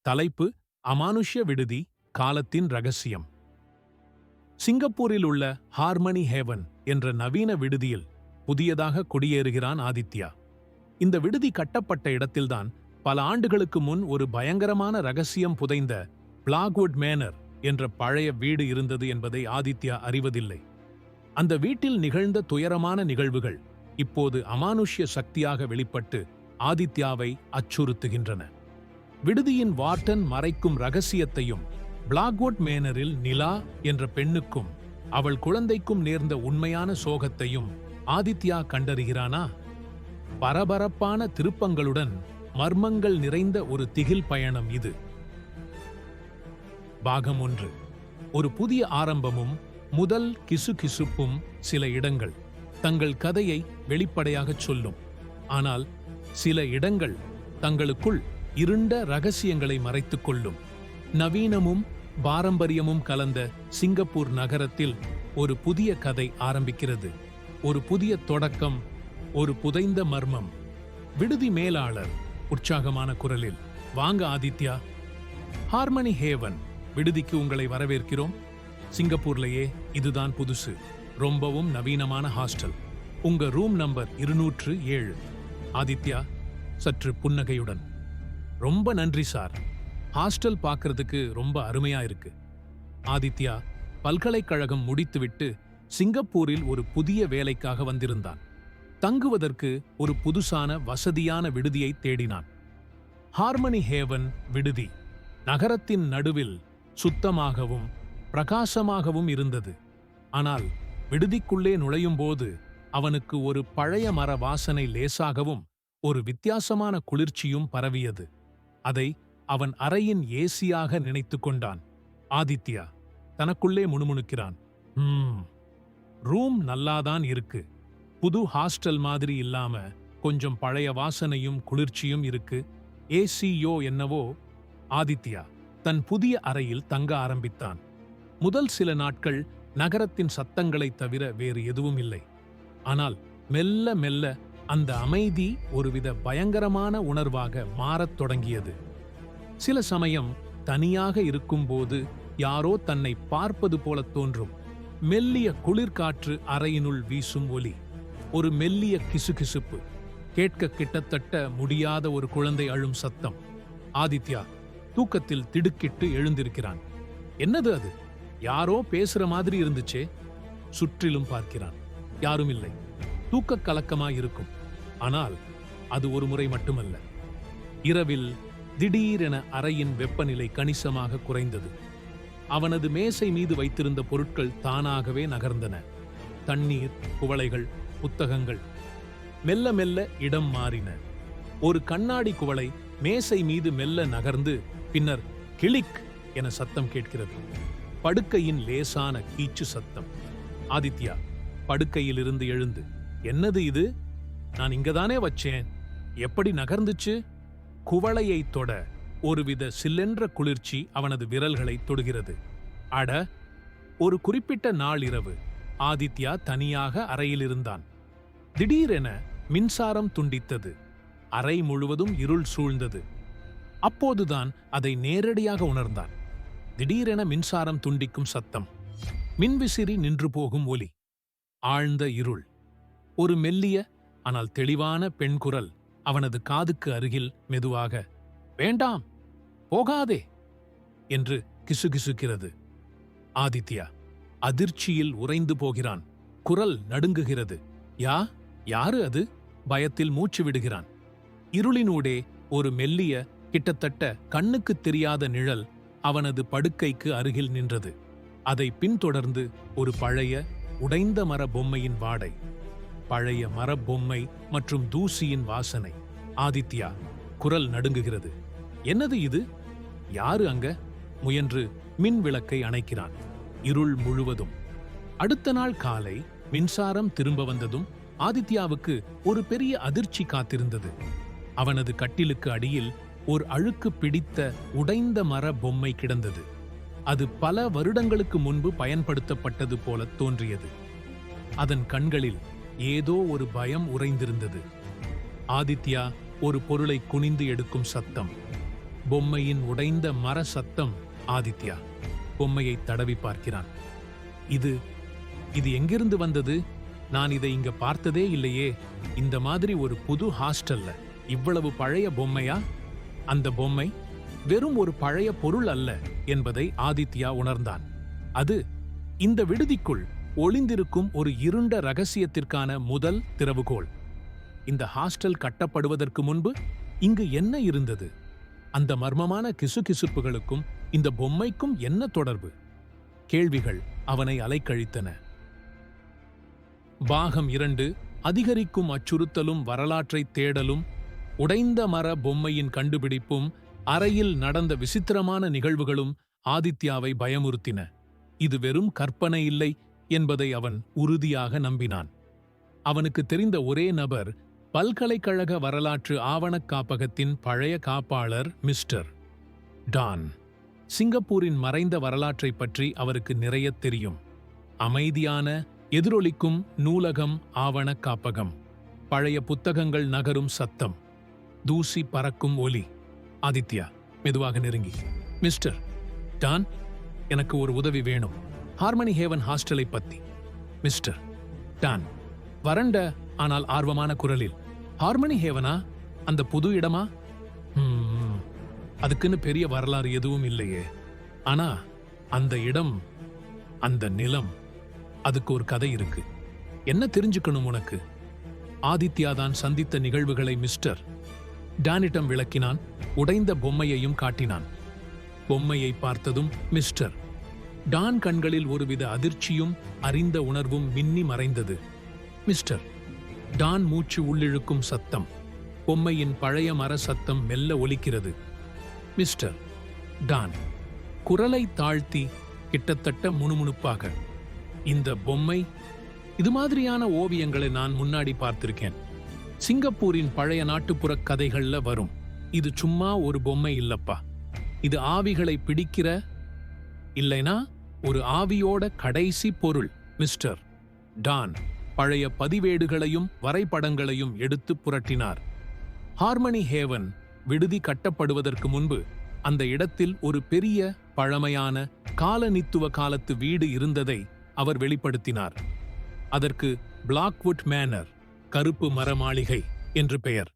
தலைப்பு: அமானுஷ்ய விடுதி, காலத்தின் ரகசியம். சிங்கப்பூரில் உள்ள ஹார்மனி ஹேவன் என்ற நவீன விடுதியில் புதியதாக குடியேறுகிறான் ஆதித்யா. இந்த விடுதி கட்டப்பட்ட இடத்தில்தான் பல ஆண்டுகளுக்கு முன் ஒரு பயங்கரமான ரகசியம் புதைந்த பிளாக்வுட் மேனர் என்ற பழைய வீடு இருந்தது என்பதை ஆதித்யா அறிவதில்லை. அந்த வீட்டில் நிகழ்ந்த துயரமான நிகழ்வுகள் இப்போது அமானுஷ்ய சக்தியாக வெளிப்பட்டு ஆதித்யாவை அச்சுறுத்துகின்றன. விடுதியின் வார்டன் மறைக்கும் ரகசியத்தையும், பிளாக்வுட் மேனரில் நிலா என்ற பெண்ணுக்கும் அவள் குழந்தைக்கும் நேர்ந்த உண்மையான சோகத்தையும் ஆதித்யா கண்டறிகிறானா? பரபரப்பான திருப்பங்களுடன் மர்மங்கள் நிறைந்த ஒரு திகில் பயணம் இது. பாகம் 1. ஒரு புதிய ஆரம்பமும் முதல் கிசுகிசுப்பும். சில இடங்கள் தங்கள் கதையை வெளிப்படையாகச் சொல்லும், ஆனால் சில இடங்கள் தங்களுக்குள் இருண்ட ரகசியங்களை மறைத்துக் கொள்ளும். நவீனமும் பாரம்பரியமும் கலந்த சிங்கப்பூர் நகரத்தில் ஒரு புதிய கதை ஆரம்பிக்கிறது. ஒரு புதிய தொடக்கம், ஒரு புதைந்த மர்மம். விடுதி மேலாளர் உற்சாகமான குரலில், வாங்க ஆதித்யா, ஹார்மனி ஹேவன் விடுதிக்கு உங்களை வரவேற்கிறோம். சிங்கப்பூர்லேயே இதுதான் புதுசு, ரொம்பவும் நவீனமான ஹாஸ்டல். உங்க ரூம் நம்பர் 207. ஆதித்யா சற்று புன்னகையுடன், ரொம்ப நன்றி சார், ஹாஸ்டல் பார்க்கறதுக்கு ரொம்ப அருமையா இருக்கு. ஆதித்யா பல்கலைக்கழகம் முடித்துவிட்டு சிங்கப்பூரில் ஒரு புதிய வேலைக்காக வந்திருந்தான். தங்குவதற்கு ஒரு புதுசான வசதியான விடுதியை தேடினான். ஹார்மனி ஹேவன் விடுதி நகரத்தின் நடுவில் சுத்தமாகவும் பிரகாசமாகவும் இருந்தது. ஆனால் விடுதிக்குள்ளே நுழையும்போது அவனுக்கு ஒரு பழைய மர வாசனை லேசாகவும் ஒரு வித்தியாசமான குளிர்ச்சியும் பரவியது. அதை அவன் அறையின் ஏசியாக நினைத்து கொண்டான். ஆதித்யா தனக்குள்ளே முணுமுணுக்கிறான், ரூம் நல்லாதான் இருக்கு, புது ஹாஸ்டல் மாதிரி இல்லாம கொஞ்சம் பழைய வாசனையும் குளிர்ச்சியும் இருக்கு. ஏசியோ என்னவோ. ஆதித்யா தன் புதிய அறையில் தங்க ஆரம்பித்தான். முதல் சில நாட்கள் நகரத்தின் சத்தங்களைத் தவிர வேறு எதுவும் இல்லை. ஆனால் மெல்ல மெல்ல அந்த அமைதி ஒருவித பயங்கரமான உணர்வாக மாறத் தொடங்கியது. சில சமயம் தனியாக இருக்கும்போது யாரோ தன்னை பார்ப்பது போல தோன்றும். மெல்லிய குளிர்காற்று அறையினுள் வீசும் ஒலி, ஒரு மெல்லிய கிசுகிசுப்பு, கேட்க கிட்டத்தட்ட முடியாத ஒரு குழந்தை அழும் சத்தம். ஆதித்யா தூக்கத்தில் திடுக்கிட்டு எழுந்திருக்கிறான். என்னது அது? யாரோ பேசுற மாதிரி இருந்துச்சே. சுற்றிலும் பார்க்கிறான், யாரும் இல்லை. தூக்கக் கலக்கமாயிருக்கும். ஆனால் அது ஒரு முறை மட்டுமல்ல. இரவில் திடீரென அறையின் வெப்பநிலை கணிசமாக குறைந்தது. அவனது மேசை மீது வைத்திருந்த பொருட்கள் தானாகவே நகர்ந்தன. தண்ணீர், குவளைகள், புத்தகங்கள் மெல்ல மெல்ல இடம் மாறின. ஒரு கண்ணாடி குவளை மேசை மீது மெல்ல நகர்ந்து பின்னர் கிளிக் என சத்தம் கேட்கிறது. படுக்கையின் லேசான கீச்சு சத்தம். ஆதித்யா படுக்கையிலிருந்து எழுந்து, என்னது இது? நான் இங்கதானே வச்சேன், எப்படி நகர்ந்துச்சு? குவளையை தொட ஒருவித சில்லென்ற குளிர்ச்சி அவனது விரல்களை தொடுகிறது. அட! ஒரு குறிப்பிட்ட நாள் இரவு ஆதித்யா தனியாக அறையில் இருந்தான். திடீரென மின்சாரம் துண்டித்தது. அறை முழுவதும் இருள் சூழ்ந்தது. அப்போதுதான் அதை நேரடியாக உணர்ந்தான். திடீரென மின்சாரம் துண்டிக்கும் சத்தம், மின்விசிறி நின்று போகும் ஒலி, ஆழ்ந்த இருள். ஒரு மெல்லிய ஆனால் தெளிவான பெண் குரல் அவனது காதுக்கு அருகில் மெதுவாக, வேண்டாம், போகாதே என்று கிசுகிசுக்கிறது. ஆதித்யா அதிர்ச்சியில் உறைந்து போகிறான். குரல் நடுங்குகிறது. யாரு அது? பயத்தில் மூச்சு விடுகிறான். இருளினூடே ஒரு மெல்லிய, கிட்டத்தட்ட கண்ணுக்கு தெரியாத நிழல் அவனது படுக்கைக்கு அருகில் நின்றது. அதை பின்தொடர்ந்து ஒரு பழைய உடைந்த மர பொம்மையின் வாடை, பழைய மரப்பொம்மை மற்றும் தூசியின் வாசனை. ஆதித்யா குரல் நடுங்குகிறது. என்னது இது? யாரு அங்க? முயன்று மின் விளக்கை அணைக்கிறான். இருள் முழுவதும். அடுத்த நாள் காலை மின்சாரம் திரும்ப வந்ததும் ஆதித்யாவுக்கு ஒரு பெரிய அதிர்ச்சி காத்திருந்தது. அவனது கட்டிலுக்கு அடியில் ஒரு அழுக்கு பிடித்த உடைந்த மர பொம்மை கிடந்தது. அது பல வருடங்களுக்கு முன்பு பயன்படுத்தப்பட்டது போல தோன்றியது. அதன் கண்களில் ஏதோ ஒரு பயம் உறைந்திருந்தது. ஆதித்யா ஒரு பொருளை குனிந்து எடுக்கும் சத்தம். பொம்மையின் உடைந்த மர சத்தம். ஆதித்யா பொம்மையை தடவி பார்க்கிறான். இது இது எங்கிருந்து வந்தது? நான் இதை இங்க பார்த்ததே இல்லையே. இந்த மாதிரி ஒரு புது ஹாஸ்டல்ல இவ்வளவு பழைய பொம்மையா? அந்த பொம்மை வெறும் ஒரு பழைய பொருள் அல்ல என்பதை ஆதித்யா உணர்ந்தான். அது இந்த விடுதிக்குள் ஒளிந்திருக்கும் ஒரு இருண்ட ரகசியத்திற்கான முதல் திறவுகோல். இந்த ஹாஸ்டல் கட்டப்படுவதற்கு முன்பு இங்கு என்ன இருந்தது? அந்த மர்மமான கிசுகிசுப்புகளுக்கும் இந்த பொம்மைக்கும் என்ன தொடர்பு? கேள்விகள் அவனை அலைக்கழித்தன. பாகம் 2. அதிகரிக்கும் அச்சுறுத்தலும் வரலாற்றை தேடலும். உடைந்த மர பொம்மையின் கண்டுபிடிப்பும் அறையில் நடந்த விசித்திரமான நிகழ்வுகளும் ஆதித்யாவை பயமுறுத்தின. இது வெறும் கற்பனை இல்லை என்பதை அவன் உறுதியாக நம்பினான். அவனுக்கு தெரிந்த ஒரே நபர் பல்கலைக்கழக வரலாற்று ஆவணக் காப்பகத்தின் பழைய காப்பாளர் மிஸ்டர் டான். சிங்கப்பூரின் மறைந்த வரலாற்றைப் பற்றி அவருக்கு நிறைய தெரியும். அமைதியான எதிரொலிக்கும் நூலகம், ஆவணக் காப்பகம், பழைய புத்தகங்கள் நகரும் சத்தம், தூசி பறக்கும் ஒலி. ஆதித்யா மெதுவாக நெருங்கி, மிஸ்டர் டான், எனக்கு ஒரு உதவி வேணும். ஹார்மனி ஹேவன் ஹாஸ்டலை பத்தி. மிஸ்டர் டான் வறண்ட ஆனால் ஆர்வமான குரலில், ஹார்மனி ஹேவனா? அந்த புது இடமா? அதுக்குன்னு பெரிய வரலாறு எதுவும் இல்லையே. ஆனா அந்த இடம், அந்த நிலம், அதுக்கு ஒரு கதை இருக்கு. என்ன தெரிஞ்சுக்கணும் உனக்கு? ஆதித்யா தான் சந்தித்த நிகழ்வுகளை மிஸ்டர் டானிடம் விளக்கினான். உடைந்த பொம்மையையும் காட்டினான். பொம்மையை பார்த்ததும் மிஸ்டர் டான் கண்களில் ஒருவித அதிர்ச்சியும் அறிந்த உணர்வும் மின்னி மறைந்தது. மிஸ்டர் டான் மூச்சு உள்ளிழுக்கும் சத்தம். பொம்மையின் பழைய மர சத்தம் மெல்ல ஒலிக்கிறது. மிஸ்டர் டான் குரலை தாழ்த்தி கிட்டத்தட்ட முணுமுணுப்பாக, இந்த பொம்மை, இது மாதிரியான ஓவியங்களை நான் முன்னாடி பார்த்திருக்கேன். சிங்கப்பூரின் பழைய நாட்டுப்புற கதைகள்ல வரும். இது சும்மா ஒரு பொம்மை இல்லப்பா. இது ஆவிகளை பிடிக்கிற, இல்லைனா ஒரு ஆவியோட கடைசி பொருள். மிஸ்டர் டான் பழைய பதிவேடுகளையும் வரைபடங்களையும் எடுத்து புரட்டினார். ஹார்மனி ஹேவன் விடுதி கட்டப்படுவதற்கு முன்பு அந்த இடத்தில் ஒரு பெரிய பழமையான காலனித்துவ காலத்து வீடு இருந்ததை அவர் வெளிப்படுத்தினார். அதற்கு பிளாக்வுட் மேனர், கருப்பு மர மாளிகை என்று பெயர்.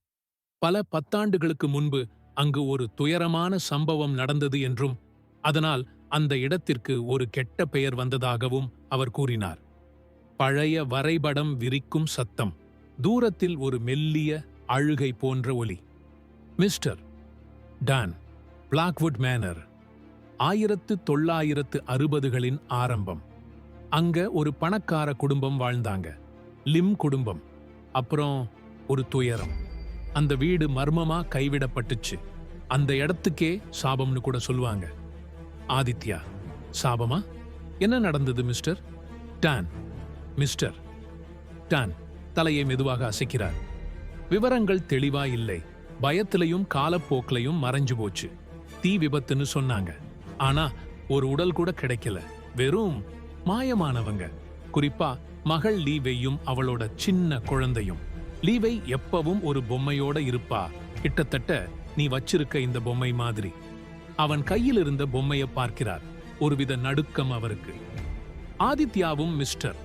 பல பத்தாண்டுகளுக்கு முன்பு அங்கு ஒரு துயரமான சம்பவம் நடந்தது என்றும் அதனால் அந்த இடத்திற்கு ஒரு கெட்ட பெயர் வந்ததாகவும் அவர் கூறினார். பழைய வரைபடம் விரிக்கும் சத்தம், தூரத்தில் ஒரு மெல்லிய அழுகை போன்ற ஒலி. மிஸ்டர் டான், பிளாக்வுட் மேனர் 1960களின் ஆரம்பம். அங்க ஒரு பணக்கார குடும்பம் வாழ்ந்தாங்க, லிம் குடும்பம். அப்புறம் ஒரு துயரம். அந்த வீடு மர்மமா கைவிடப்பட்டுச்சு. அந்த இடத்துக்கே சாபம்னு கூட சொல்லுவாங்க. ஆதித்யா, சாபமா? என்ன நடந்தது மிஸ்டர் டான்? மிஸ்டர் டான் தலையை மெதுவாக அசைக்கிறார். விவரங்கள் தெளிவா இல்லை. பயத்திலையும் காலப்போக்கிலையும் மறைஞ்சு போச்சு. தீ விபத்துன்னு சொன்னாங்க. ஆனா ஒரு உடல் கூட கிடைக்கல. வெறும் மாயமானவங்க. குறிப்பா மகள் லீவையும் அவளோட சின்ன குழந்தையும். லீவை எப்பவும் ஒரு பொம்மையோட இருப்பா, கிட்டத்தட்ட நீ வச்சிருக்க இந்த பொம்மை மாதிரி. அவன் கையில் இருந்த பொம்மையை பார்க்கிறார். ஒருவித நடுக்கம் அவருக்கு. ஆதித்யாவும் மிஸ்டர்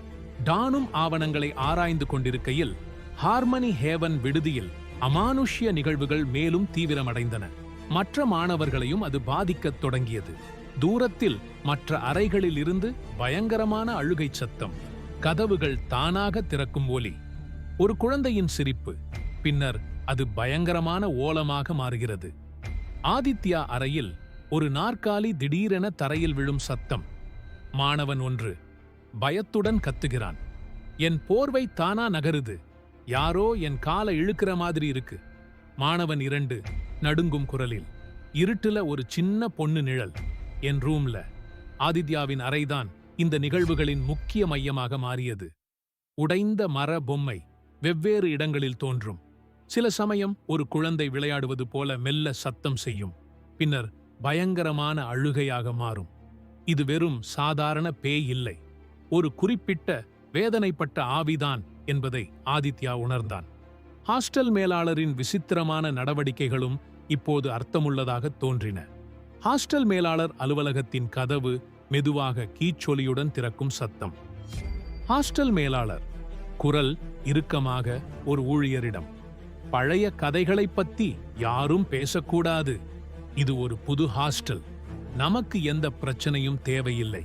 டானும் ஆவணங்களை ஆராய்ந்து கொண்டிருக்கையில் ஹார்மனி ஹேவன் விடுதியில் அமானுஷ்ய நிகழ்வுகள் மேலும் தீவிரமடைந்தன. மற்ற மாணவர்களையும் அது பாதிக்கத் தொடங்கியது. தூரத்தில் மற்ற அறைகளில் இருந்து பயங்கரமான அழுகை சத்தம், கதவுகள் தானாக திறக்கும் ஒலி, ஒரு குழந்தையின் சிரிப்பு. பின்னர் அது பயங்கரமான ஓலமாக மாறுகிறது. ஆதித்யா அறையில் ஒரு நாற்காலி திடீரென தரையில் விழும் சத்தம். மாணவன் ஒன்று பயத்துடன் கத்துகிறான், என் போர்வை தானா நகருது, யாரோ என் காலை இழுக்கிற மாதிரி இருக்கு. மாணவன் 2 நடுங்கும் குரலில், இருட்டுல ஒரு சின்ன பொண்ணு நிழல் என் ரூம்ல. ஆதித்யாவின் அறைதான் இந்த நிகழ்வுகளின் முக்கிய மையமாக மாறியது. உடைந்த மர பொம்மை வெவ்வேறு இடங்களில் தோன்றும். சில சமயம் ஒரு குழந்தை விளையாடுவது போல மெல்ல சத்தம் செய்யும். பின்னர் பயங்கரமான அழுகையாக மாறும். இது வெறும் சாதாரண பேய் இல்லை, ஒரு குறிப்பிட்ட வேதனைப்பட்ட ஆவிதான் என்பதை ஆதித்யா உணர்ந்தான். ஹாஸ்டல் மேலாளரின் விசித்திரமான நடவடிக்கைகளும் இப்போது அர்த்தமுள்ளதாக தோன்றின. ஹாஸ்டல் மேலாளர் அலுவலகத்தின் கதவு மெதுவாக கீச்சொலியுடன் திறக்கும் சத்தம். ஹாஸ்டல் மேலாளர் குரல் இறுக்கமாக ஒரு ஊழியரிடம், பழைய கதைகளைப் பத்தி யாரும் பேசக்கூடாது. இது ஒரு புது ஹாஸ்டல். நமக்கு எந்த பிரச்சனையும் தேவையில்லை.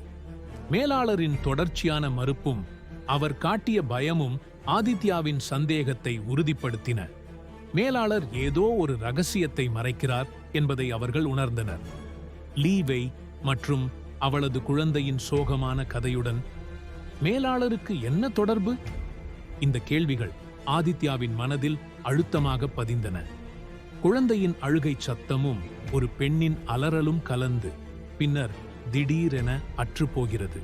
மேலாளரின் தொடர்ச்சியான மறுப்பும் அவர் காட்டிய பயமும் ஆதித்யாவின் சந்தேகத்தை உறுதிப்படுத்தின. மேலாளர் ஏதோ ஒரு ரகசியத்தை மறைக்கிறார் என்பதை அவர்கள் உணர்ந்தனர். லீவை மற்றும் அவளது குழந்தையின் சோகமான கதையுடன் மேலாளருக்கு என்ன தொடர்பு? இந்த கேள்விகள் ஆதித்யாவின் மனதில் அழுத்தமாக பதிந்தன. குழந்தையின் அழுகை சத்தமும் ஒரு பெண்ணின் அலறலும் கலந்து பின்னர் திடீரென அற்றுப்போகிறது.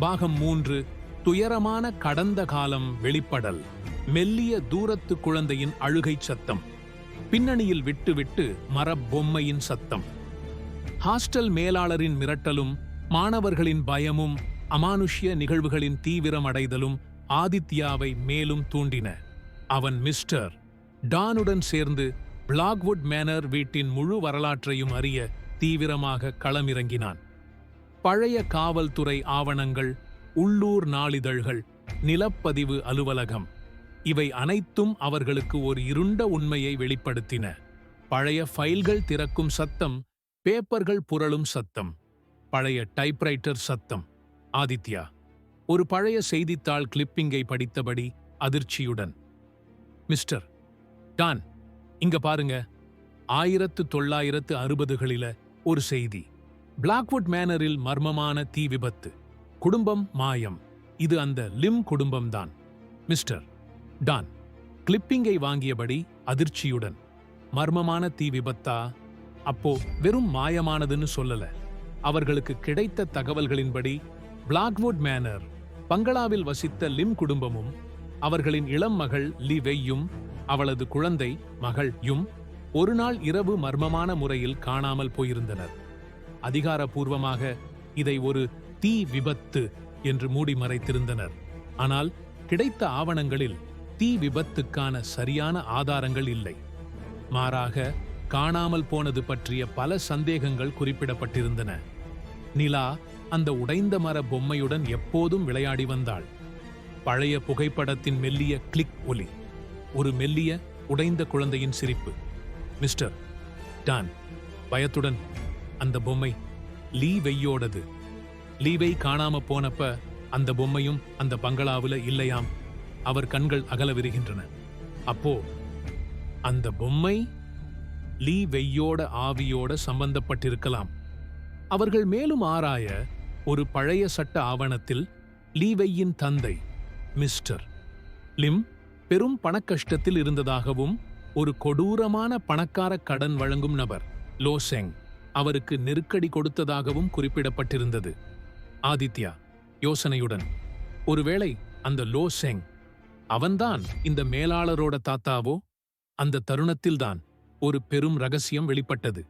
பாகம் 3. துயரமான கடந்த காலம் வெளிப்படல். மெல்லிய தூரத்து குழந்தையின் அழுகை சத்தம், பின்னணியில் விட்டு மரப்பொம்மையின் சத்தம். ஹாஸ்டல் மேலாளரின் மிரட்டலும் மாணவர்களின் பயமும் அமானுஷ்ய நிகழ்வுகளின் தீவிரமடைதலும் ஆதித்யாவை மேலும் தூண்டின. அவன் மிஸ்டர் டானுடன் சேர்ந்து பிளாக்வுட் மேனர் வீட்டின் முழு வரலாற்றையும் அறிய தீவிரமாக களமிறங்கினான். பழைய காவல்துறை ஆவணங்கள், உள்ளூர் நாளிதழ்கள், நிலப்பதிவு அலுவலகம், இவை அனைத்தும் அவர்களுக்கு ஒரு இருண்ட உண்மையை வெளிப்படுத்தின. பழைய ஃபைல்கள் திறக்கும் சத்தம், பேப்பர்கள் புரளும் சத்தம், பழைய டைப்ரைட்டர் சத்தம். ஆதித்யா ஒரு பழைய செய்தித்தாள் கிளிப்பிங்கை படித்தபடி அதிர்ச்சியுடன், மிஸ்டர் டான், இங்க பாருங்க, 1960களில ஒரு செய்தி. பிளாக்வுட் மேனரில் மர்மமான தீ விபத்து, குடும்பம் மாயம். இது அந்த லிம் குடும்பம்தான். மிஸ்டர் டான் கிளிப்பிங்கை வாங்கியபடி அதிர்ச்சியுடன், மர்மமான தீ விபத்தா? அப்போ வெறும் மாயமானதுன்னு சொல்லல. அவர்களுக்கு கிடைத்த தகவல்களின்படி பிளாக்வுட் மேனர் பங்களாவில் வசித்த லிம் குடும்பமும் அவர்களின் இளம் மகள் லீவையும் அவளது குழந்தை மகள் யும் ஒரு நாள் இரவு மர்மமான முறையில் காணாமல் போயிருந்தனர். அதிகாரப்பூர்வமாக இதை ஒரு தீ விபத்து என்று மூடி மறைத்திருந்தனர். ஆனால் கிடைத்த ஆவணங்களில் தீ விபத்துக்கான சரியான ஆதாரங்கள் இல்லை. மாறாக காணாமல் போனது பற்றிய பல சந்தேகங்கள் குறிப்பிடப்பட்டிருந்தன. நிலா அந்த உடைந்த மர பொம்மையுடன் எப்போதும் விளையாடி வந்தாள். பழைய புகைப்படத்தின் மெல்லிய கிளிக் ஒலி, ஒரு மெல்லிய உடைந்த குழந்தையின் சிரிப்பு. மிஸ்டர் டான் பயத்துடன், அந்த பொம்மை லீவையோடது. லீவை காணாம போனப்ப அந்த பொம்மையும் அந்த பங்களாவுல இல்லையாம். அவர் கண்கள் அகல விரிகின்றன. அப்போ அந்த பொம்மை லீவையோட ஆவியோட சம்பந்தப்பட்டிருக்கலாம். அவர்கள் மேலும் ஆராய ஒரு பழைய சட்ட ஆவணத்தில் லீவையின் தந்தை மிஸ்டர் லிம் பெரும் பணக்கஷ்டத்தில் இருந்ததாகவும் ஒரு கொடூரமான பணக்கார கடன் வழங்கும் நபர் லோ செங் அவருக்கு நெருக்கடி கொடுத்ததாகவும் குறிப்பிடப்பட்டிருந்தது. ஆதித்யா யோசனையுடன், ஒருவேளை அந்த லோ செங் அவன்தான் இந்த மேலாளரோட தாத்தாவோ? அந்த தருணத்தில்தான் ஒரு பெரும் ரகசியம் வெளிப்பட்டது.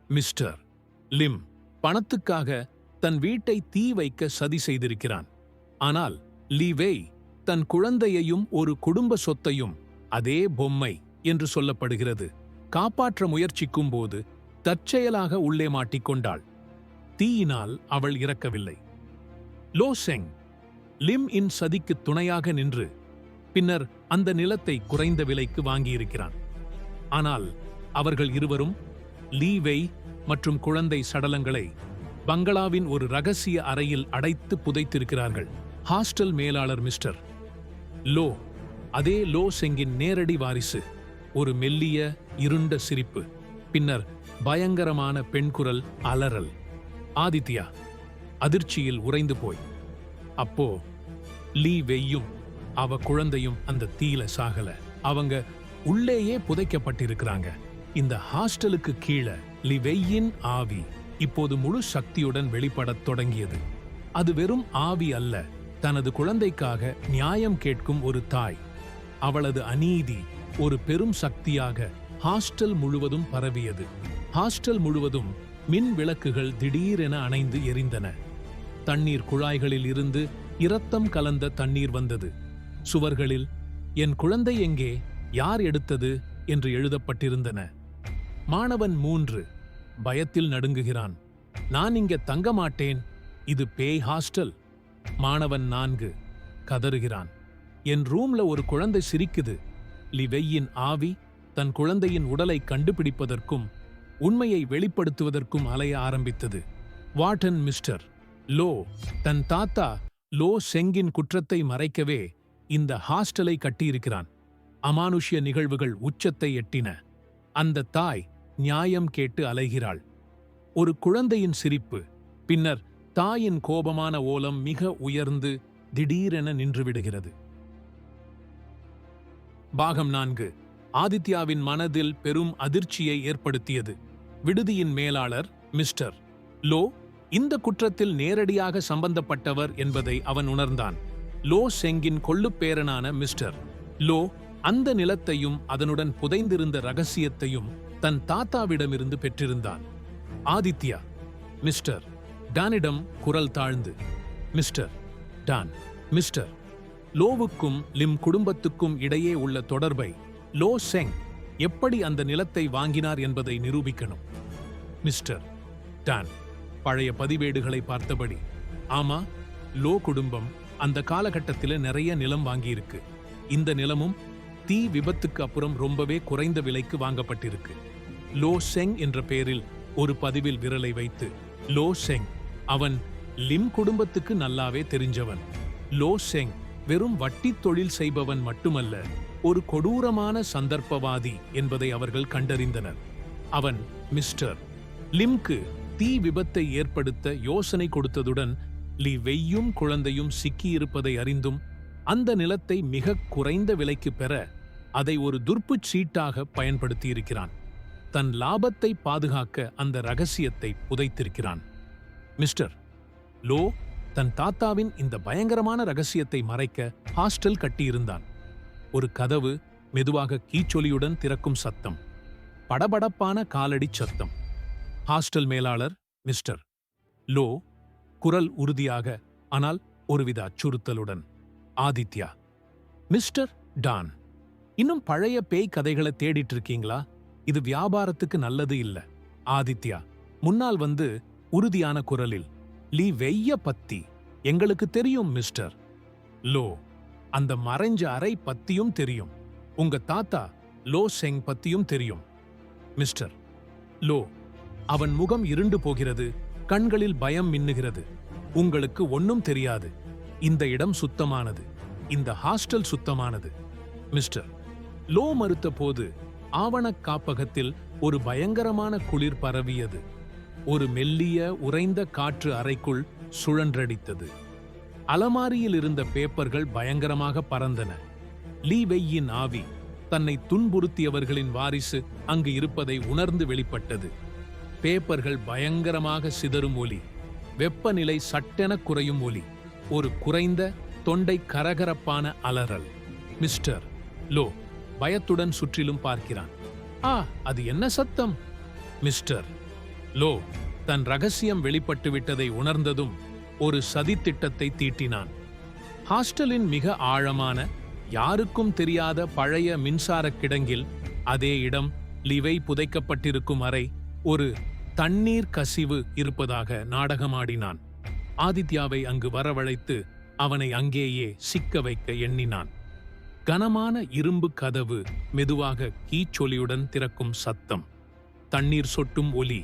மிஸ்டர் லிம் பணத்துக்காக தன் வீட்டை தீ வைக்க சதி செய்திருக்கிறான். ஆனால் லீவேய் தன் குழந்தையையும் ஒரு குடும்ப சொத்தையும் அதே பொம்மை என்று சொல்லப்படுகிறது காப்பாற்ற முயற்சிக்கும் போது தற்செயலாக உள்ளே மாட்டிக்கொண்டாள். தீயினால் அவள் இறக்கவில்லை. லோ செங் லிம் இன் சதிக்கு துணையாக நின்று பின்னர் அந்த நிலத்தை குறைந்த விலைக்கு வாங்கியிருக்கிறான். ஆனால் அவர்கள் இருவரும் லீவை மற்றும் குழந்தை சடலங்களை பங்களாவின் ஒரு ரகசிய அறையில் அடைத்து புதைத்திருக்கிறார்கள். ஹாஸ்டல் மேலாளர் மிஸ்டர் லோ, அதே லோ செங்கின் நேரடி வாரிசு. ஒரு மெல்லிய இருண்ட சிரிப்பு, பின்னர் பயங்கரமான பெண்குரல் அலறல். ஆதித்யா அதிர்ச்சியில் உறைந்து போய், அப்போ லீ வெய்யும் அவ குழந்தையும் அந்த தீல சாகல. அவங்க உள்ளேயே புதைக்கப்பட்டிருக்கிறாங்க. இந்த ஹாஸ்டலுக்கு கீழே லீ வெய்யின் ஆவி இப்போது முழு சக்தியுடன் வெளிப்படத் தொடங்கியது. அது வெறும் ஆவி அல்ல, தனது குழந்தைக்காக நியாயம் கேட்கும் ஒரு தாய். அவளது அநீதி ஒரு பெரும் சக்தியாக ஹாஸ்டல் முழுவதும் பரவியது. ஹாஸ்டல் முழுவதும் மின் விளக்குகள் திடீரென அணைந்து எரிந்தன. தண்ணீர் குழாய்களில் இருந்து இரத்தம் கலந்த தண்ணீர் வந்தது. சுவர்களில், என் குழந்தை எங்கே, யார் எடுத்தது என்று எழுதப்பட்டிருந்தன. மாணவன் 3 பயத்தில் நடுங்குகிறான். நான் இங்க தங்க மாட்டேன், இது பேய் ஹாஸ்டல். மாணவன் 4 கதறுகிறான். என் ரூம்ல ஒரு குழந்தை சிரிக்குது. லிவெய்யின் ஆவி தன் குழந்தையின் உடலை கண்டுபிடிப்பதற்கும் உண்மையை வெளிப்படுத்துவதற்கும் அலைய ஆரம்பித்தது. வார்டன் மிஸ்டர் லோ தன் தாத்தா லோ செங்கின் குற்றத்தை மறைக்கவே இந்த ஹாஸ்டலை கட்டியிருக்கிறான். அமானுஷ்ய நிகழ்வுகள் உச்சத்தை எட்டின. அந்த தாய் நியாயம் கேட்டு அலைகிறாள். ஒரு குழந்தையின் சிரிப்பு, பின்னர் தாயின் கோபமான ஓலம் மிக உயர்ந்து திடீரென நின்றுவிடுகிறது. பாகம் 4 ஆதித்யாவின் மனதில் பெரும் அதிர்ச்சியை ஏற்படுத்தியது. விடுதியின் மேலாளர் மிஸ்டர் லோ இந்த குற்றத்தில் நேரடியாக சம்பந்தப்பட்டவர் என்பதை அவன் உணர்ந்தான். லோ செங்கின் கொள்ளுப்பேரனான மிஸ்டர் லோ அந்த நிலத்தையும் அதனுடன் புதைந்திருந்த ரகசியத்தையும் தன் தாத்தாவிடமிருந்து பெற்றிருந்தான். ஆதித்யா மிஸ்டர் டானிடம் குரல் தாழ்ந்து, மிஸ்டர் டான், மிஸ்டர் லோவுக்கும் லிம் குடும்பத்துக்கும் இடையே உள்ள தொடர்பை லோ செங் எப்படி அந்த நிலத்தை வாங்கினார் என்பதை நிரூபிக்கணும். மிஸ்டர் டான் பழைய பதிவேடுகளை பார்த்தபடி, ஆமா, லோ குடும்பம் அந்த காலகட்டத்தில் நிறைய நிலம் வாங்கியிருக்கு. இந்த நிலமும் தீ விபத்துக்கு அப்புறம் ரொம்பவே குறைந்த விலைக்கு வாங்கப்பட்டிருக்கு. லோ செங் என்ற பெயரில் ஒரு பதிவில் விரலை வைத்து, லோ செங் அவன் லிம் குடும்பத்துக்கு நல்லாவே தெரிஞ்சவன். லோ செங் வெறும் வட்டி தொழில் செய்பவன் மட்டுமல்ல, ஒரு கொடூரமான சந்தர்ப்பவாதி என்பதை அவர்கள் கண்டறிந்தனர். அவன் மிஸ்டர் லிம்க்கு தீ விபத்தை ஏற்படுத்த யோசனை கொடுத்ததுடன் லி வெய்யும் குழந்தையும் சிக்கியிருப்பதை அறிந்தும் அந்த நிலத்தை மிக குறைந்த விலைக்கு பெற அதை ஒரு துர்ப்புச் சீட்டாக பயன்படுத்தியிருக்கிறான். தன் லாபத்தை பாதுகாக்க அந்த ரகசியத்தை புதைத்திருக்கிறான். மிஸ்டர் லோ தன் தாத்தாவின் இந்த பயங்கரமான ரகசியத்தை மறைக்க ஹாஸ்டல் கட்டியிருந்தான். ஒரு கதவு மெதுவாக கீச்சொலியுடன் திறக்கும் சத்தம், படபடப்பான காலடி சத்தம். ஹாஸ்டல் மேலாளர் மிஸ்டர் லோ குரல் உறுதியாக, ஆனால் ஒருவித அச்சுறுத்தலுடன், ஆதித்யா. மிஸ்டர் டான், இன்னும் பழைய பேய் கதைகளை தேடிட்டு இருக்கீங்களா? இது வியாபாரத்துக்கு நல்லது இல்ல. ஆதித்யா முன்னால் வந்து உறுதியான குரலில், லீ வெய்ய பத்தி எங்களுக்கு தெரியும் மிஸ்டர் லோ. அந்த மறைஞ்ச அறை பத்தியும் தெரியும். உங்க தாத்தா லோ செங் பத்தியும் தெரியும். மிஸ்டர் லோ அவன் முகம் இருண்டு போகிறது, கண்களில் பயம் மின்னுகிறது. உங்களுக்கு ஒன்னும் தெரியாது. இந்த இடம் சுத்தமானது. இந்த ஹாஸ்டல் சுத்தமானது. மிஸ்டர் லோ மறுத்த போது ஆவணக் காப்பகத்தில் ஒரு பயங்கரமான குளிர் பரவியது. ஒரு மெல்லிய உறைந்த காற்று அறைக்குள் சுழன்றடித்தது. அலமாரியில் இருந்த பேப்பர்கள் பயங்கரமாக பறந்தன. லீ வெய்யின் ஆவி தன்னை துன்புறுத்தியவர்களின் வாரிசு அங்கு இருப்பதை உணர்ந்து வெளிப்பட்டது. பேப்பர்கள் பயங்கரமாக சிதறும் ஒலி, வெப்பநிலை சட்டென குறையும் ஒலி, ஒரு குறைந்த தொண்டை கரகரப்பான அலறல். மிஸ்டர் லோ பயத்துடன் சுற்றிலும் பார்க்கிறான். ஆ, அது என்ன சத்தம்? மிஸ்டர் லோ தன் ரகசியம் வெளிப்பட்டு விட்டதை உணர்ந்ததும் ஒரு சதித்திட்டத்தை தீட்டினான். ஹாஸ்டலின் மிக ஆழமான, யாருக்கும் தெரியாத பழைய மின்சாரக் கிடங்கில், அதே இடம் லிவை புதைக்கப்பட்டிருக்கும் அறை, ஒரு தண்ணீர் கசிவு இருப்பதாக நாடகமாடினான். ஆதித்யாவை அங்கு வரவழைத்து அவனை அங்கேயே சிக்க வைக்க எண்ணினான். கனமான இரும்பு கதவு மெதுவாக கீச்சொலியுடன் திறக்கும் சத்தம், தண்ணீர் சொட்டும் ஒலி,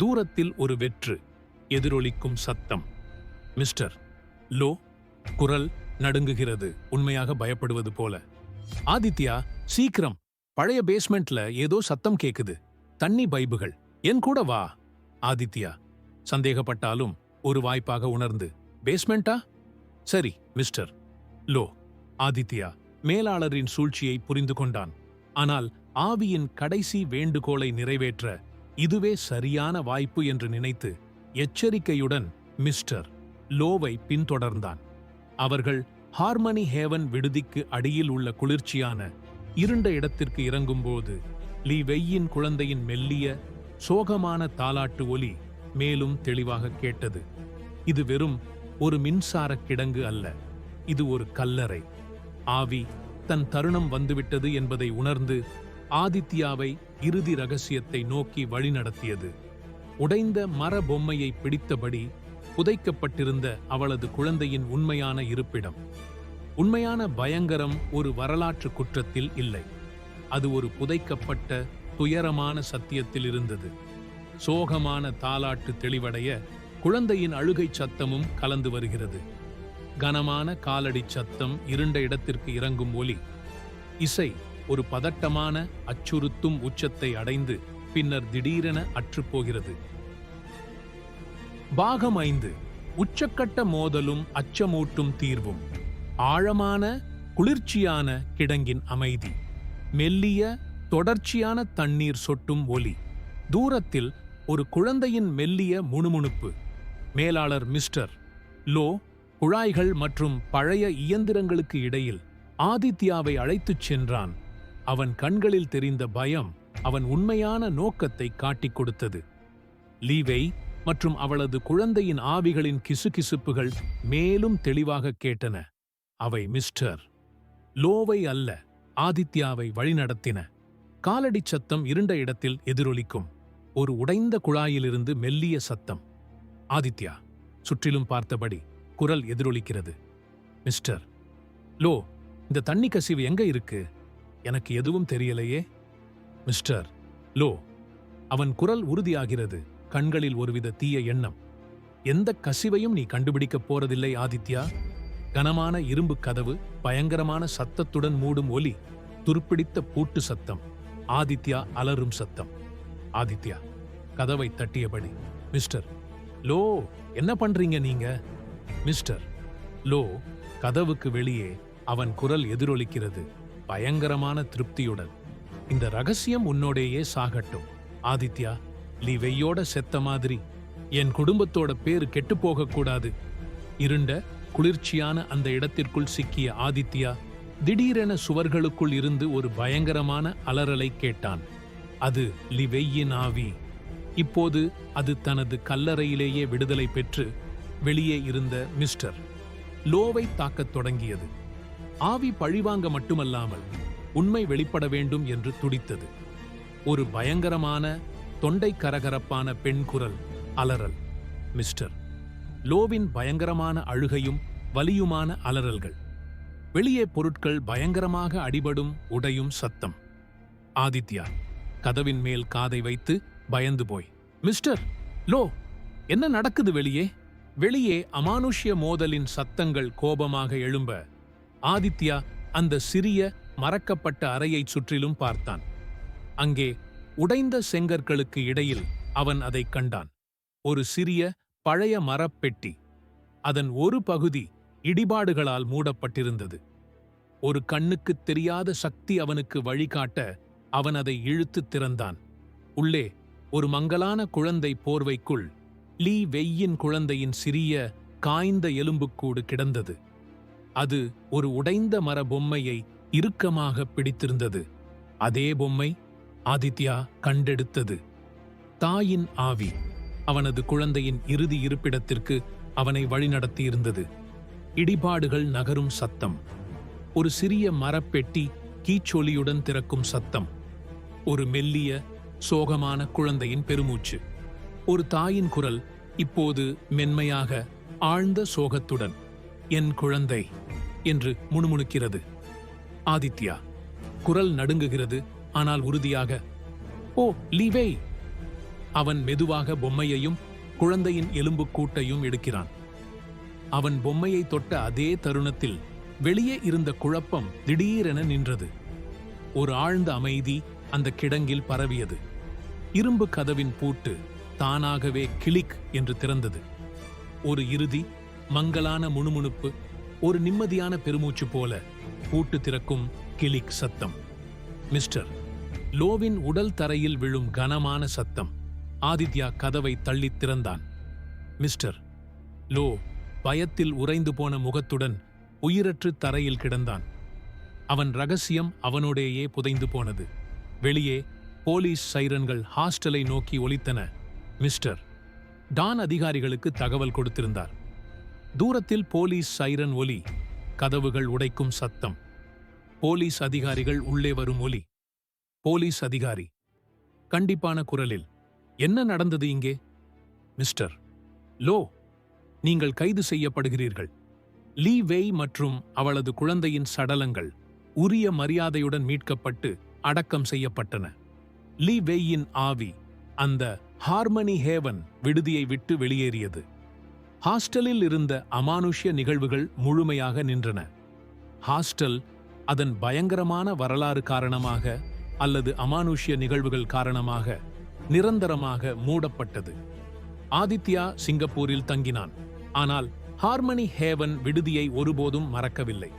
தூரத்தில் ஒரு வெற்று எதிரொலிக்கும் சத்தம். மிஸ்டர் லோ குரல் நடுங்குகிறது, உண்மையாக பயப்படுவது போல. ஆதித்யா, சீக்கிரம், பழைய பேஸ்மெண்ட்ல ஏதோ சத்தம் கேக்குது. தண்ணி பைப்புகள், என் கூட வா. ஆதித்யா சந்தேகப்பட்டாலும் ஒரு வாய்ப்பாக உணர்ந்து, பேஸ்மெண்டா? சரி மிஸ்டர் லோ. ஆதித்யா மேலாளரின் சூழ்ச்சியை புரிந்து கொண்டான். ஆனால் ஆவியின் கடைசி வேண்டுகோளை நிறைவேற்ற இதுவே சரியான வாய்ப்பு என்று நினைத்து எச்சரிக்கையுடன் மிஸ்டர் லோவை பின்தொடர்ந்தான். அவர்கள் ஹார்மனி ஹேவன் விடுதிக்கு அடியில் உள்ள குளிர்ச்சியான இருண்ட இடத்திற்கு இறங்கும்போது லீ வெய்யின் குழந்தையின் மெல்லிய சோகமான தாலாட்டு ஒலி மேலும் தெளிவாக கேட்டது. இது வெறும் ஒரு மின்சாரக் கிடங்கு அல்ல, இது ஒரு கல்லறை. ஆவி தன் தருணம் வந்துவிட்டது என்பதை உணர்ந்து ஆதித்யாவை இறுதி ரகசியத்தை நோக்கி வழிநடத்தியது. உடைந்த மர பொம்மையை பிடித்தபடி புதைக்கப்பட்டிருந்த அவளது குழந்தையின் உண்மையான இருப்பிடம். உண்மையான பயங்கரம் ஒரு வரலாற்று குற்றத்தில் இல்லை, அது ஒரு புதைக்கப்பட்ட துயரமான சத்தியத்தில் இருந்தது. சோகமான தாலாட்டு தெளிவடைய குழந்தையின் அழுகை சத்தமும் கலந்து வருகிறது. கனமான காலடி சத்தம், இருண்ட இடத்திற்கு இறங்கும் ஒலி. இசை ஒரு பதட்டமான அச்சுறுத்தும் உச்சத்தை அடைந்து பின்னர் திடீரென அற்றுப்போகிறது. பாகம் 5. உச்சக்கட்ட மோதலும் அச்சமூட்டும் தீர்வும். ஆழமான குளிர்ச்சியான கிடங்கின் அமைதி. மெல்லிய தொடர்ச்சியான தண்ணீர் சொட்டும் ஒலி. தூரத்தில் ஒரு குழந்தையின் மெல்லிய முணுமுணுப்பு. மேலாளர் மிஸ்டர் லோ குழாய்கள் மற்றும் பழைய இயந்திரங்களுக்கு இடையில் ஆதித்யாவை அழைத்துச் சென்றான். அவன் கண்களில் தெரிந்த பயம் அவன் உண்மையான நோக்கத்தை காட்டிக் கொடுத்தது. லீவை மற்றும் அவளது குழந்தையின் ஆவிகளின் கிசுகிசுப்புகள் மேலும் தெளிவாக கேட்டன. அவை மிஸ்டர் லோவை அல்ல, ஆதித்யாவை வழிநடத்தின. காலடி சத்தம் இருண்ட இடத்தில் எதிரொலிக்கும். ஒரு உடைந்த குழாயிலிருந்து மெல்லிய சத்தம். ஆதித்யா சுற்றிலும் பார்த்தபடி குரல் எதிரொலிக்கிறது. மிஸ்டர் லோ, இந்த தண்ணி கசிவு எங்க இருக்கு? எனக்கு எதுவும் தெரியலையே. Mister low. அவன் குரல் உறுதியாகிறது, கண்களில் ஒருவித தீய எண்ணம். எந்த கசிவையும் நீ கண்டுபிடிக்கப் போறதில்லை ஆதித்யா. கனமான இரும்பு கதவு, பயங்கரமான சத்தத்துடன் மூடும் ஒலி, துருப்பிடித்த பூட்டு சத்தம், ஆதித்யா அலறும் சத்தம். ஆதித்யா கதவை தட்டியபடி, மிஸ்டர் லோ, என்ன பண்றீங்க நீங்க? Mister low. கதவுக்கு வெளியே அவன் குரல் எதிரொலிக்கிறது, பயங்கரமான திருப்தியுடன். இந்த ரகசியம் உன்னோடேயே சாகட்டும் ஆதித்யா. லீவையோட செத்த மாதிரி என் குடும்பத்தோட பேரு கெட்டுப்போகக் கூடாது. இருண்ட குளிர்ச்சியான அந்த இடத்திற்குள் சிக்கிய ஆதித்யா திடீரென சுவர்களுக்குள் இருந்து ஒரு பயங்கரமான அலறலை கேட்டான். அது லிவெய்யின் ஆவி. இப்போது அது தனது கல்லறையிலேயே விடுதலை பெற்று வெளியே இருந்த மிஸ்டர் லோவை தாக்கத் தொடங்கியது. ஆவி பழிவாங்க மட்டுமல்லாமல் உண்மை வெளிப்பட வேண்டும் என்று துடித்தது. ஒரு பயங்கரமான தொண்டை கரகரப்பான பெண் குரல் அலறல். மிஸ்டர் லோவின் பயங்கரமான அழுகையும் வலியுமான அலறல்கள். வெளியே பொருட்கள் பயங்கரமாக அடிபடும் உடையும் சத்தம். ஆதித்யா கதவின் மேல் காதை வைத்து பயந்து போய், மிஸ்டர் லோ, என்ன நடக்குது வெளியே? வெளியே அமானுஷ்ய மோதலின் சத்தங்கள் கோபமாக எழும்ப ஆதித்யா அந்த சிறிய மறக்கப்பட்ட அறையைச் சுற்றிலும் பார்த்தான். அங்கே உடைந்த செங்கற்களுக்கு இடையில் அவன் அதைக் கண்டான். ஒரு சிறிய பழைய மரப்பெட்டி. அதன் ஒரு பகுதி இடிபாடுகளால் மூடப்பட்டிருந்தது. ஒரு கண்ணுக்குத் தெரியாத சக்தி அவனுக்கு வழிகாட்ட அவன் அதை இழுத்து திறந்தான். உள்ளே ஒரு மங்கலான குழந்தை போர்வைக்குள் லீ வெய்யின் குழந்தையின் சிறிய காய்ந்த எலும்புக்கூடு கிடந்தது. அது ஒரு உடைந்த மர பொம்மையை இறுக்கமாக பிடித்திருந்தது. அதே பொம்மை ஆதித்யா கண்டெடுத்தது. தாயின் ஆவி அவனது குழந்தையின் இறுதி இருப்பிடத்திற்கு அவனை வழிநடத்தியிருந்தது. இடிபாடுகள் நகரும் சத்தம். ஒரு சிறிய மரப்பெட்டி கீச்சொலியுடன் திறக்கும் சத்தம். ஒரு மெல்லிய சோகமான குழந்தையின் பெருமூச்சு. ஒரு தாயின் குரல், இப்போது மென்மையாக ஆழ்ந்த சோகத்துடன், என் குழந்தை என்று முணுமுணுக்கிறது. ஆதித்யா குரல் நடுங்குகிறது, ஆனால் உறுதியாக, ஓ லீவை. அவன் மெதுவாக பொம்மையையும் குழந்தையின் எலும்புக்கூட்டையும் எடுக்கிறான். அவன் பொம்மையை தொட்ட அதே தருணத்தில் வெளியே இருந்த குழப்பம் திடீரென நின்றது. ஒரு ஆழ்ந்த அமைதி அந்த கிடங்கில் பரவியது. இரும்பு கதவின் பூட்டு தானாகவே கிளிக் என்று திறந்தது. ஒரு இறுதி மங்கலான முணுமுணுப்பு, ஒரு நிம்மதியான பெருமூச்சு போல பூட்டு திறக்கும் கிளிக் சத்தம். மிஸ்டர் லோவின் உடல் தரையில் விழும் கனமான சத்தம். ஆதித்யா கதவை தள்ளித் திறந்தான். மிஸ்டர் லோ பயத்தில் உறைந்து போன முகத்துடன் உயிரற்று தரையில் கிடந்தான். அவன் ரகசியம் அவனோடேயே புதைந்து போனது. வெளியே போலீஸ் சைரன்கள் ஹாஸ்டலை நோக்கி ஒலித்தன. மிஸ்டர் டான் அதிகாரிகளுக்கு தகவல் கொடுத்திருந்தார். தூரத்தில் போலீஸ் சைரன் ஒலி, கதவுகள் உடைக்கும் சத்தம், போலீஸ் அதிகாரிகள் உள்ளே வரும் ஒலி. போலீஸ் அதிகாரி கண்டிப்பான குரலில், என்ன நடந்தது இங்கே? மிஸ்டர் லோ, நீங்கள் கைது செய்யப்படுகிறீர்கள். லீ வெய் மற்றும் அவளது குழந்தையின் சடலங்கள் உரிய மரியாதையுடன் மீட்கப்பட்டு அடக்கம் செய்யப்பட்டன. லீ வெய்யின் ஆவி அந்த ஹார்மனி ஹேவன் விடுதியை விட்டு வெளியேறியது. ஹாஸ்டலில் இருந்த அமானுஷ்ய நிகழ்வுகள் முழுமையாக நின்றன. ஹாஸ்டல் அதன் பயங்கரமான வரலாறு காரணமாக அல்லது அமானுஷ்ய நிகழ்வுகள் காரணமாக நிரந்தரமாக மூடப்பட்டது. ஆதித்யா சிங்கப்பூரில் தங்கினான். ஆனால் ஹார்மனி ஹேவன் விடுதியை ஒருபோதும் மறக்கவில்லை.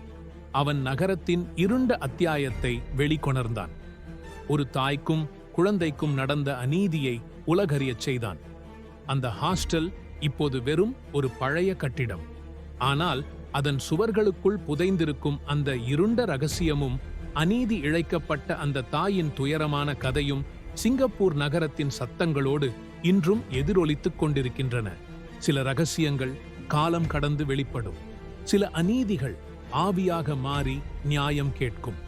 அவன் நகரத்தின் இருண்ட அத்தியாயத்தை வெளிக்கொணர்ந்தான். ஒரு தாய்க்கும் குழந்தைக்கும் நடந்த அநீதியை உலகறியச் செய்தான். அந்த ஹாஸ்டல் இப்போது வெறும் ஒரு பழைய கட்டிடம். ஆனால் அதன் சுவர்களுக்குள் புதைந்திருக்கும் அந்த இருண்ட ரகசியமும் அநீதி இழைக்கப்பட்ட அந்த தாயின் துயரமான கதையும் சிங்கப்பூர் நகரத்தின் சத்தங்களோடு இன்றும் எதிரொலித்துக் கொண்டிருக்கின்றன. சில ரகசியங்கள் காலம் கடந்து வெளிப்படும். சில அநீதிகள் ஆவியாக மாறி நியாயம் கேட்கும்.